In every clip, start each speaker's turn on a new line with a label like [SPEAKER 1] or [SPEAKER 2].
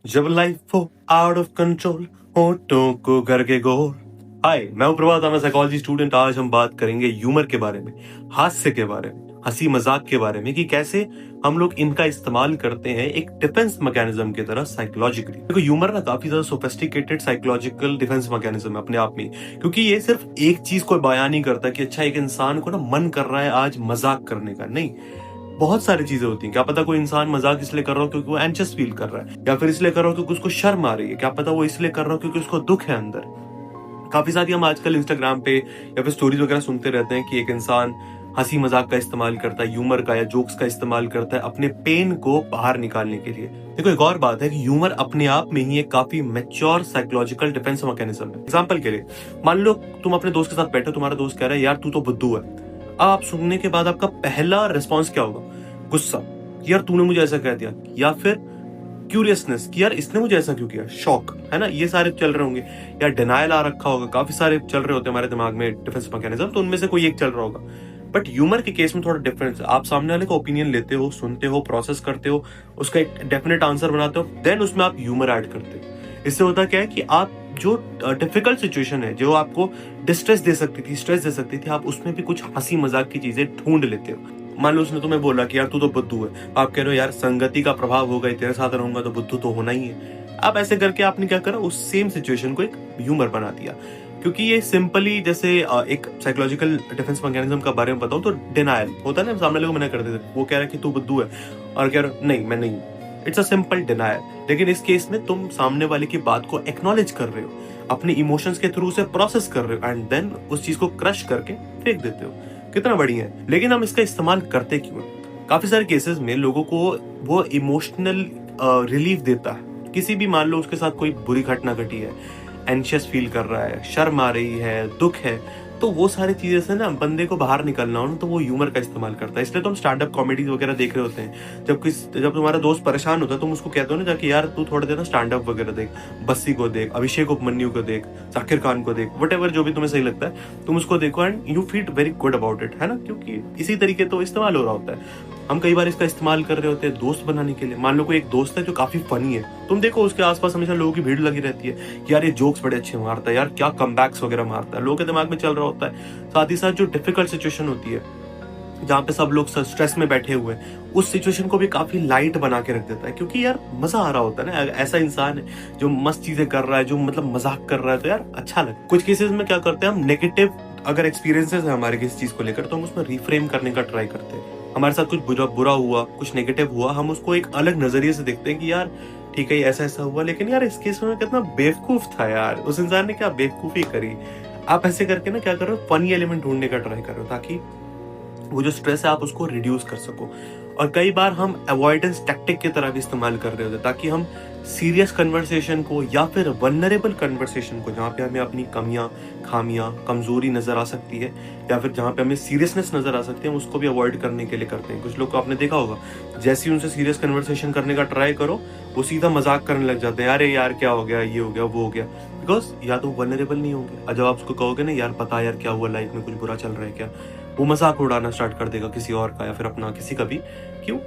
[SPEAKER 1] जब लाइफ हो out of control, होठों को करके गोल। हाय, मैं हूं प्रभात, मैं साइकोलॉजी स्टूडेंट। आज हम बात करेंगे ह्यूमर के बारे में, हास्य के बारे में, हंसी मजाक के बारे में, कि कैसे हम लोग इनका इस्तेमाल करते हैं एक डिफेंस मैकेनिज्म की तरह साइकोलॉजिकली। देखो, ह्यूमर ना काफी ज्यादा सोफिस्टिकेटेड साइकोलॉजिकल डिफेंस मैकेनिज्म है अपने आप में, क्योंकि ये सिर्फ एक चीज को बयान नहीं करता कि अच्छा एक इंसान को ना मन कर रहा है आज मजाक करने का। नहीं, बहुत सारी चीजें होती हैं। क्या पता कोई इंसान मजाक इसलिए कर रहा हो क्योंकि वो एंशियस फील कर रहा है, या फिर इसलिए कर रहा हो क्योंकि उसको शर्म आ रही है। क्या पता वो इसलिए कर रहा हो क्योंकि उसको दुख है अंदर। काफी सारी हम आजकल इंस्टाग्राम पे या फिर स्टोरीज वगैरह सुनते रहते हैं कि एक इंसान हंसी मजाक का इस्तेमाल करता है, ह्यूमर का या जोक्स का इस्तेमाल करता है अपने पेन को बाहर निकालने के लिए। देखो, एक और बात है कि ह्यूमर अपने आप में ही एक काफी मैच्योर साइकोलॉजिकल डिफेंस मैकेनिज्म है। एग्जांपल के लिए, मान लो तुम अपने दोस्त के साथ बैठे हो, तुम्हारा दोस्त कह रहा है यार तू तो बुद्धू है। अब आप सुनने के बाद आपका पहला रिस्पॉन्स क्या होगा? गुस्सा, कि यार तूने मुझे ऐसा कह दिया, या फिर क्यूरियसनेस कि यार इसने मुझे ऐसा क्यों किया, शॉक, है ना, ये सारे चल रहे होंगे। या डिनायल आ रखा होगा, काफी सारे चल रहे होते हैं हमारे दिमाग में डिफेंस मैकेनिज्म, तो उनमें से कोई एक चल रहा होगा। बट ह्यूमर के केस में थोड़ा डिफरेंस है। आप सामने वाले का ओपिनियन लेते हो, सुनते हो, प्रोसेस करते हो, उसका एक डेफिनेट आंसर बनाते हो, देन उसमें आप ह्यूमर ऐड करते हो। इससे होता क्या है कि आप जो डिफिकल्ट सिचुएशन है, जो आपको डिस्ट्रेस दे सकती थी, स्ट्रेस दे सकती थी, आप उसमें भी कुछ हंसी मजाक की चीजें ढूंढ लेते हो। मान लो उसने तुम्हें बोला कि यार तू तो बुद्धू है, आप कह रहे हो यार संगति का प्रभाव होगा, तेरे साथ रहूंगा तो बुद्धू तो होना ही है। आप ऐसे करके आपने क्या करा, उस सेम सिचुएशन को एक ह्यूमर बना दिया। क्योंकि ये सिंपली जैसे एक साइकोलॉजिकल डिफेंस मैकेनिज्म का बारे में बताऊं तो डिनायल होता है ना, सामने वाले को मना कर देते, वो कह रहा है कि तू बुद्धू है और कह रहा नहीं मैं नहीं, इट्स अ सिंपल डिनायल। लेकिन इस केस में तुम सामने वाले की बात को एक्नॉलेज कर रहे हो, अपने इमोशंस के थ्रू से प्रोसेस कर रहे हो, एंड देन उस चीज को क्रश करके फेंक देते हो। कितना बढ़िया है। लेकिन हम इसका इस्तेमाल करते क्यों हैं? काफी सारे केसेस में लोगों को वो इमोशनल रिलीफ देता है। किसी भी, मान लो उसके साथ कोई बुरी घटना घटी है, एंशियस फील कर रहा है, शर्म आ रही है, दुख है, तो वो सारी चीजें से ना बंदे को बाहर निकलना हो ना, तो वो ह्यूमर का इस्तेमाल करता है। इसलिए तो हम स्टैंड अप कॉमेडीज वगैरह देख रहे होते हैं। जब तुम्हारा दोस्त परेशान होता है, तुम उसको कहते हो ना जाके यार तू थोड़ा देर ना स्टैंड अप वगैरह देख, बस्सी को देख, अभिषेक उपमन्यु को देख, जाकिर खान को देख, वट जो भी तुम्हें सही लगता है तुम उसको देखो, and you feel very good about it, है ना, क्योंकि इसी तरीके तो इस्तेमाल हो रहा होता है। हम कई बार इसका इस्तेमाल कर रहे होते हैं दोस्त बनाने के लिए। मान लो कोई एक दोस्त है जो काफी फनी है, तुम देखो उसके आसपास हमेशा लोगों की भीड़ लगी रहती है कि यार ये जोक्स बड़े अच्छे मारता है, यार क्या कमबैक्स वगैरह मारता है, लोगों के दिमाग में चल रहा होता है। साथ ही साथ जो डिफिकल्ट सिचुएशन होती है, जहाँ पे सब लोग स्ट्रेस में बैठे हुए हैं, उस सिचुएशन को भी काफी लाइट बना के रख देता है, क्योंकि यार मजा आ रहा होता है ना। ऐसा इंसान है जो मस्त चीजें कर रहा है, जो मतलब मजाक कर रहा है, तो यार अच्छा लगता है। कुछ केसेस में क्या करते हैं हम, नेगेटिव अगर एक्सपीरियंसेस है हमारे किसी चीज को लेकर, तो हम उसमें रिफ्रेम करने का ट्राई करते हैं। हमारे साथ कुछ बुरा हुआ, कुछ नेगेटिव हुआ, हम उसको एक अलग नजरिए से देखते हैं कि यार ठीक है ऐसा ऐसा हुआ, लेकिन यार इस केस में कितना बेवकूफ था यार, उस इंसान ने क्या बेवकूफी करी। आप ऐसे करके ना क्या करो, फनी एलिमेंट ढूंढने का ट्राई करो, ताकि वो जो स्ट्रेस है आप उसको रिड्यूस कर सको। और कई बार हम अवॉइडेंस टैक्टिक की तरह भी इस्तेमाल कर रहे होते हैं, ताकि हम सीरियस कन्वर्सेशन को या फिर वल्नरेबल कन्वर्सेशन को, जहाँ पे हमें अपनी कमियां, खामियां, कमजोरी नजर आ सकती है, या फिर जहाँ पे हमें सीरियसनेस नजर आ सकती है, उसको भी अवॉइड करने के लिए करते हैं। कुछ लोग को आपने देखा होगा, जैसे ही उनसे सीरियस कन्वर्सेशन करने का ट्राई करो, वो सीधा मजाक करने लग जाते हैं, अरे यार क्या हो गया, ये हो गया, वो हो गया। बिकॉज या तो वल्नरेबल नहीं होंगे, और जब आप उसको कहोगे ना यार पता यार क्या हुआ, लाइफ में कुछ बुरा चल रहा है क्या, वो मजाक उड़ाना स्टार्ट कर देगा किसी और का या फिर अपना, किसी का भी। क्यों?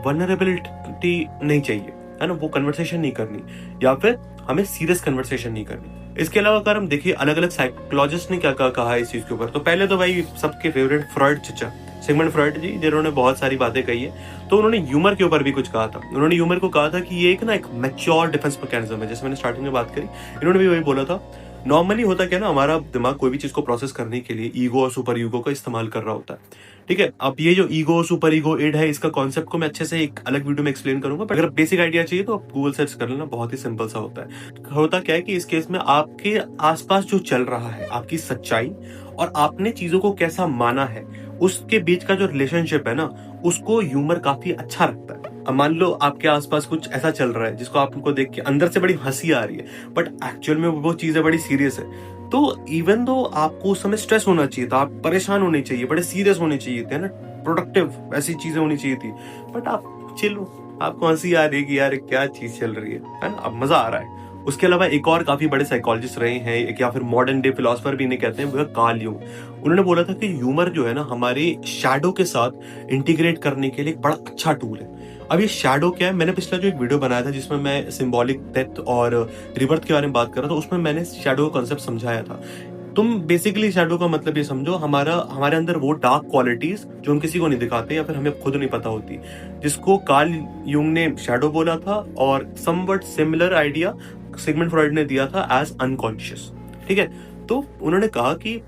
[SPEAKER 1] वल्नरेबिलिटी नहीं चाहिए, है ना, वो कन्वर्सेशन नहीं करनी, या फिर हमें सीरियस कन्वर्सेशन नहीं करनी। इसके अलावा अगर हम देखिए अलग अलग साइकोलॉजिस्ट ने क्या कहा है इस चीज के ऊपर, तो पहले तो भाई सबके फेवरेट फ्रॉइड चचा, सिगमंड फ्रॉइड जी, जिन्होंने बहुत सारी बातें कही है, तो उन्होंने ह्यूमर के ऊपर भी कुछ कहा था। उन्होंने ह्यूमर को कहा था कि ये एक ना एक मैच्योर डिफेंस मैकेनिज्म है, जैसे मैंने स्टार्टिंग में बात करी, इन्होंने भी वही बोला था। नॉर्मली होता क्या ना, हमारा दिमाग कोई भी चीज को प्रोसेस करने के लिए ईगो और सुपर ईगो का इस्तेमाल कर रहा होता है, ठीक है। अब ये जो ईगो सुपर ईगो इड है, इसका कॉन्सेप्ट को मैं अच्छे से एक अलग वीडियो में एक्सप्लेन करूंगा, पर अगर बेसिक आइडिया चाहिए तो आप गूगल सर्च कर लेना, बहुत ही सिंपल सा होता है। होता क्या है कि इस केस में आपके आसपास जो चल रहा है, आपकी सच्चाई और आपने चीजों को कैसा माना है, उसके बीच का जो रिलेशनशिप है ना, उसको ह्यूमर काफी अच्छा रखता है। अब मान लो आपके आसपास कुछ ऐसा चल रहा है जिसको आपको देख के अंदर से बड़ी हंसी आ रही है, बट एक्चुअल में वो चीजें बड़ी सीरियस है, तो इवन दो आपको उस समय स्ट्रेस होना चाहिए था, आप परेशान होने चाहिए, बड़े सीरियस होने चाहिए थे ना, प्रोडक्टिव ऐसी चीजें होनी चाहिए थी, बट आप चिल हो, आपको हंसी आ रही है कि यार क्या चीज चल रही है ना, अब मजा आ रहा है, उसके अलावा एक और काफी बड़े साइकोलॉजिस्ट रहे हैं, एक या फिर मॉडर्न डे फिलोसफर भी इन्हें कहते हैं, वो है कार्ल यूंग। उन्होंने बोला था कि ह्यूमर जो है ना हमारे शैडो के साथ इंटीग्रेट करने के लिए एक बड़ा अच्छा टूल है। अब ये शैडो क्या है, मैंने पिछला जो एक वीडियो बनाया था जिसमें मैं सिंबॉलिक डेथ और रिबर्थ के बारे में बात कर रहा था, उसमें मैंने शैडो का कॉन्सेप्ट समझाया था। तुम बेसिकली शैडो का मतलब ये समझो, हमारे अंदर वो डार्क क्वालिटीज जो हम किसी को नहीं दिखाते या फिर हमें खुद नहीं पता होती, जिसको कार्ल यूंग ने शैडो बोला था, और somewhat similar idea Sigmund Freud ने दिया था एज अनकॉन्शियस। ठीक है, तो उन्होंने कहा कि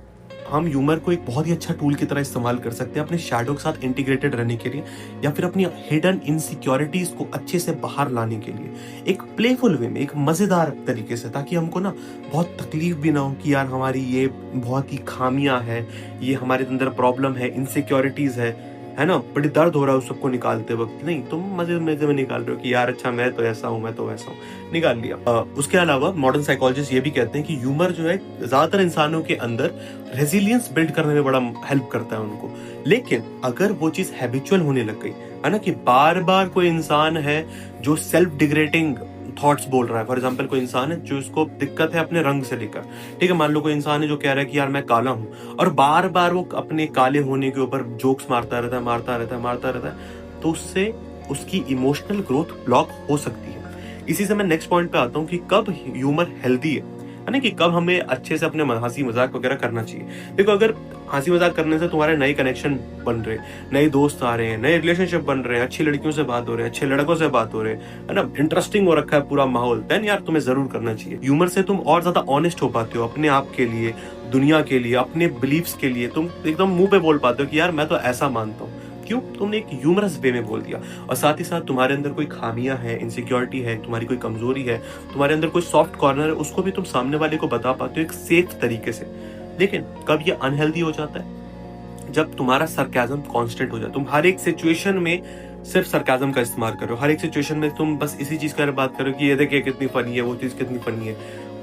[SPEAKER 1] हम ह्यूमर को एक बहुत ही अच्छा टूल की तरह इस्तेमाल कर सकते हैं अपने शैडो के साथ इंटीग्रेटेड रहने के लिए, या फिर अपनी हिडन इनसिक्योरिटीज को अच्छे से बाहर लाने के लिए, एक प्लेफुल वे में, एक मजेदार तरीके से, ताकि हमको ना बहुत तकलीफ भी ना हो कि यार हमारी ये बहुत ही खामियां है, ये हमारे अंदर प्रॉब्लम है, इनसिक्योरिटीज है ना, बड़ी दर्द हो रहा है उस सबको निकालते वक्त। नहीं, तुम मजे मजे में निकाल रहे हो कि यार अच्छा मैं तो ऐसा हूं, मैं तो वैसा हूं, निकाल लिया। उसके अलावा मॉडर्न साइकोलॉजिस्ट ये भी कहते हैं कि ह्यूमर जो है ज्यादातर इंसानों के अंदर रेजिलियंस बिल्ड करने में बड़ा हेल्प करता है उनको। लेकिन अगर वो चीज हैबिचुअल होने लग गई है ना, कि बार बार कोई इंसान है जो सेल्फ डिग्रेडिंग थॉट्स बोल रहा है, फॉर एग्जाम्पल कोई इंसान है जो इसको दिक्कत है अपने रंग से लेकर, ठीक है, मान लो कोई इंसान है जो कह रहा है कि यार मैं काला हूं, और बार बार वो अपने काले होने के ऊपर जोक्स मारता रहता है, तो उससे उसकी इमोशनल ग्रोथ ब्लॉक हो सकती है। इसी से मैं नेक्स्ट पॉइंट पे आता हूँ कि कब ह्यूमर हेल्दी है ना, कि कब हमें अच्छे से अपने हंसी मजाक वगैरह करना चाहिए। देखो, अगर हंसी मजाक करने से तुम्हारे नए कनेक्शन बन रहे, नए दोस्त आ रहे हैं, नए रिलेशनशिप बन रहे हैं, अच्छी लड़कियों से बात हो रहे हैं, अच्छे लड़कों से बात हो रहे हैं, है ना, इंटरेस्टिंग हो रखा है पूरा माहौल, देन यार तुम्हें जरूर करना चाहिए। ह्यूमर से तुम और ज्यादा ऑनेस्ट हो पाते हो अपने आप के लिए, दुनिया के लिए, अपने बिलीव्स के लिए। तुम एकदम मुंह पे बोल पाते हो कि यार मैं तो ऐसा मानता हूँ। क्यों? तुमने एक ह्यूमरस वे में बोल दिया। और साथ ही साथ तुम्हारे अंदर कोई खामियां है, इनसिक्योरिटी है, तुम्हारी कोई कमजोरी है, तुम्हारे अंदर कोई सॉफ्ट कॉर्नर है, उसको भी तुम सामने वाले को बता पाते हो एक सेफ तरीके से। लेकिन कब ये अनहेल्दी हो जाता है? जब तुम्हारा सरकाज़म कांस्टेंट हो जाए, तुम हर एक सिचुएशन में सिर्फ सरकाज़म का इस्तेमाल करो, हर एक सिचुएशन में तुम बस इसी चीज की बात करो कि ये देखिए कितनी फनी है, वो चीज कितनी फनी है,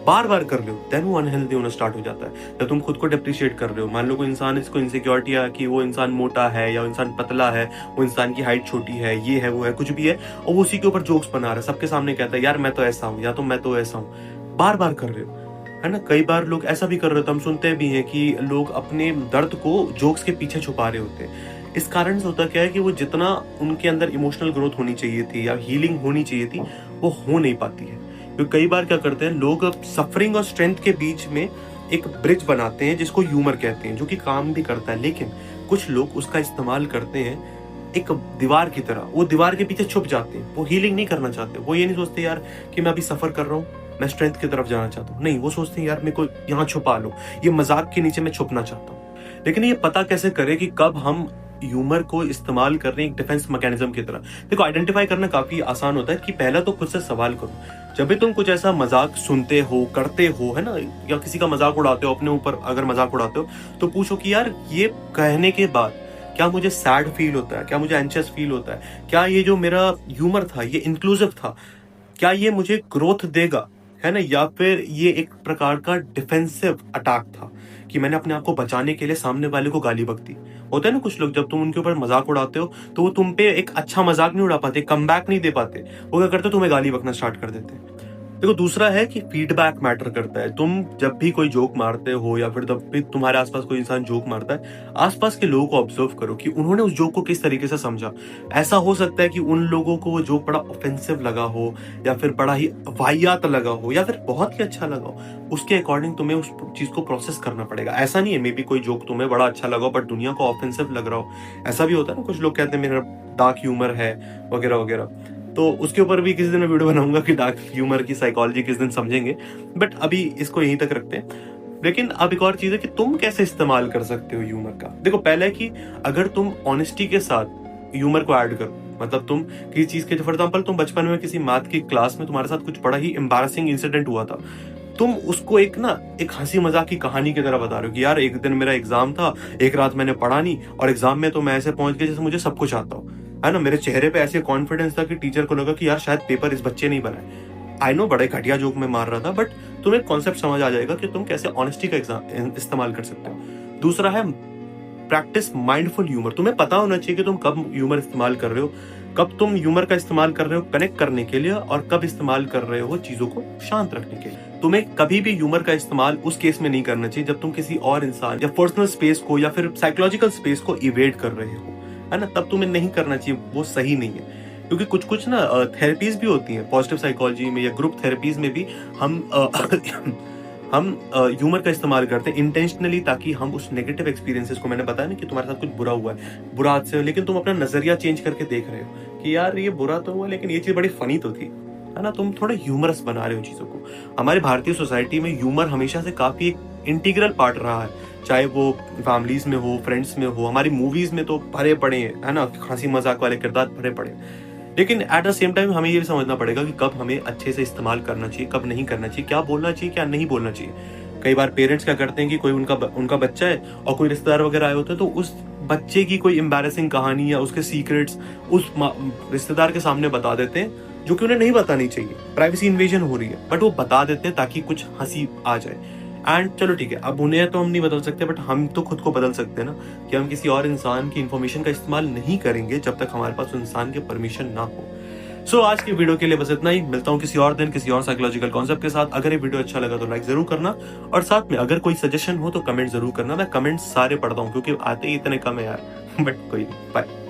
[SPEAKER 1] बार बार कर रहे हो, देन वो अनहेल्दी होना स्टार्ट हो जाता है। जब तुम खुद को डिप्रिशिएट कर रहे हो, मान लो कोई इंसान, इसको इनसिक्योरिटी है कि वो इंसान मोटा है या इंसान पतला है, वो इंसान की हाइट छोटी है, ये है वो है, कुछ भी है, और वो उसी के ऊपर जोक्स बना रहा है, सबके सामने कहता है यार मैं तो ऐसा हूँ, या तो मैं तो ऐसा हूँ, बार बार कर रहे हो, है ना। कई बार लोग ऐसा भी कर रहे होते हैं, हम सुनते भी हैं कि लोग अपने दर्द को जोक्स के पीछे छुपा रहे होते हैं। इस कारण से होता क्या है कि वो जितना उनके अंदर इमोशनल ग्रोथ होनी चाहिए थी या हीलिंग होनी चाहिए थी, वो हो नहीं पाती है। क्योंकि कई बार क्या करते हैं लोग, सफरिंग और स्ट्रेंथ के बीच में एक ब्रिज बनाते हैं जिसको ह्यूमर कहते हैं, जो कि काम भी करता है, लेकिन कुछ लोग उसका इस्तेमाल करते हैं एक दीवार की तरह। वो दीवार के पीछे छुप जाते हैं, वो हीलिंग नहीं करना चाहते, वो ये नहीं सोचते यार कि मैं अभी सफर कर रहा हूँ, मैं स्ट्रेंथ की तरफ जाना चाहता हूँ, नहीं, वो सोचते हैं यार मेरे को यहाँ छुपा लो, ये मजाक के नीचे मैं छुपना चाहता हूँ। लेकिन ये पता कैसे करें कि कब हम ह्यूमर को इस्तेमाल कर रहे हैं एक डिफेंस मैकेनिज्म की तरह? देखो, आइडेंटिफाई करना काफी आसान होता है कि पहला तो खुद से सवाल करो। जब भी तुम कुछ ऐसा मजाक सुनते हो, करते हो, है ना, या किसी का मजाक उड़ाते हो, अपने ऊपर अगर मजाक उड़ाते हो, तो पूछो कि यार ये कहने के बाद क्या मुझे सैड फील होता है, क्या मुझे एंशियस फील होता है, क्या ये जो मेरा ह्यूमर था ये इंक्लूसिव था, क्या ये मुझे ग्रोथ देगा, है ना, या फिर ये एक प्रकार का डिफेंसिव अटैक था कि मैंने अपने आप को बचाने के लिए सामने वाले को गाली बक दी। होता है ना कुछ लोग, जब तुम उनके ऊपर मजाक उड़ाते हो तो वो तुम पे एक अच्छा मजाक नहीं उड़ा पाते, कम बैक नहीं दे पाते, वो क्या करते, तुम्हें गाली बकना स्टार्ट कर देते हैं। देखो, दूसरा है कि फीडबैक मैटर करता है। तुम जब भी कोई जोक मारते हो या फिर जब भी तुम्हारे आसपास कोई इंसान जोक मारता है, आसपास के लोगों को ऑब्जर्व करो कि उन्होंने उस जोक को किस तरीके से समझा। ऐसा हो सकता है कि उन लोगों को वो जोक बड़ा ऑफेंसिव लगा हो, या फिर बड़ा ही वाहियात लगा हो, या फिर बहुत ही अच्छा लगा हो। उसके अकॉर्डिंग तुम्हें उस चीज को प्रोसेस करना पड़ेगा। ऐसा नहीं है मे बी कोई जोक तुम्हें बड़ा अच्छा लगा बट दुनिया को ऑफेंसिव लग रहा हो। ऐसा भी होता है ना, कुछ लोग कहते हैं मेरा डार्क ह्यूमर है वगैरह वगैरह। तो उसके ऊपर भी किसी दिन मैं वीडियो बनाऊंगा कि डार्क ह्यूमर की साइकोलॉजी किस दिन समझेंगे, बट अभी इसको यहीं तक रखते हैं। लेकिन अब एक और चीज है कि तुम कैसे इस्तेमाल कर सकते हो ह्यूमर का। देखो, पहले कि अगर तुम ऑनेस्टी के साथ ह्यूमर को ऐड करो, मतलब तुम किसी चीज के, फॉर एग्जाम्पल तुम बचपन में किसी मैथ की क्लास में तुम्हारे साथ कुछ बड़ा ही एम्बैरेसिंग इंसिडेंट हुआ था, तुम उसको एक हंसी मजाक की कहानी की तरह बता रहे हो कि यार एक दिन मेरा एग्जाम था, एक रात मैंने पढ़ा नहीं, और एग्जाम में तो मैं ऐसे पहुंच गया जैसे मुझे सब कुछ आता हो, है ना। मेरे चेहरे पे ऐसे कॉन्फिडेंस था कि टीचर को लगा कि यार शायद पेपर इस बच्चे नहीं बनाए। आई नो बड़े घटिया जोक में मार रहा था, बट तुम्हें कॉन्सेप्ट समझ आ जाएगा कि तुम कैसे ऑनेस्टी का इस्तेमाल कर सकते हो। दूसरा है प्रैक्टिस माइंडफुल ह्यूमर। तुम्हें पता होना चाहिए कि तुम कब ह्यूमर इस्तेमाल कर रहे हो। कब तुम ह्यूमर का इस्तेमाल कर रहे हो कनेक्ट करने के लिए और कब इस्तेमाल कर रहे हो चीजों को शांत रखने के लिए। तुम्हें कभी भी ह्यूमर का इस्तेमाल उस केस में नहीं करना चाहिए जब तुम किसी और इंसान या पर्सनल स्पेस को या फिर साइकोलॉजिकल स्पेस को इवेड कर रहे हो, है ना, तब तुम्हें नहीं करना चाहिए, वो सही नहीं है। क्योंकि कुछ कुछ ना थेरेपीज भी होती हैं पॉजिटिव साइकोलॉजी में या ग्रुप थेरेपीज में भी हम ह्यूमर का इस्तेमाल करते हैं इंटेंशनली, ताकि हम उस नेगेटिव एक्सपीरियंसेस को, मैंने बताया ना कि तुम्हारे साथ कुछ बुरा हुआ है, बुरा हादसे हो, लेकिन तुम अपना नजरिया चेंज करके देख रहे हो कि यार ये बुरा तो हुआ लेकिन ये चीज बड़ी फनी तो थी, है ना, तुम थोड़ा ह्यूमरस बना रहे हो चीजों को। हमारे भारतीय सोसाइटी में ह्यूमर हमेशा से काफी एक इंटीग्रल पार्ट रहा है, चाहे वो फैमिलीज में हो, फ्रेंड्स में हो, हमारी मूवीज में तो भरे पड़े हैं, है ना, हंसी मजाक वाले किरदार भरे पड़े हैं। लेकिन एट द सेम टाइम हमें ये भी समझना पड़ेगा कि कब हमें अच्छे से इस्तेमाल करना चाहिए, कब नहीं करना चाहिए, क्या बोलना चाहिए, क्या नहीं बोलना चाहिए। कई बार पेरेंट्स क्या करते हैं कि कोई उनका बच्चा है और कोई रिश्तेदार वगैरह आए होते हैं, तो उस बच्चे की कोई एम्बैरेसिंग कहानी या उसके सीक्रेट्स उस रिश्तेदार के सामने बता देते हैं, जो कि उन्हें नहीं बतानी चाहिए। प्राइवेसी इन्वेजन हो रही है, बट वो बता देते हैं ताकि कुछ हंसी आ जाए। एंड चलो ठीक है, अब उन्हें तो हम नहीं बदल सकते, बट हम तो खुद को बदल सकते हैं ना, कि हम किसी और इंसान की इन्फॉर्मेशन का इस्तेमाल नहीं करेंगे जब तक हमारे पास उस इंसान की परमिशन ना हो। सो आज की वीडियो के लिए बस इतना ही। मिलता हूँ किसी और दिन किसी और साइकोलॉजिकल कॉन्सेप्ट के साथ। अगर ये वीडियो अच्छा लगा तो लाइक जरूर करना, और साथ में अगर कोई सजेशन हो तो कमेंट जरूर करना। मैं कमेंट सारे पढ़ता हूँ क्योंकि आते ही इतने कम है यार बट कोई नहीं, बाय।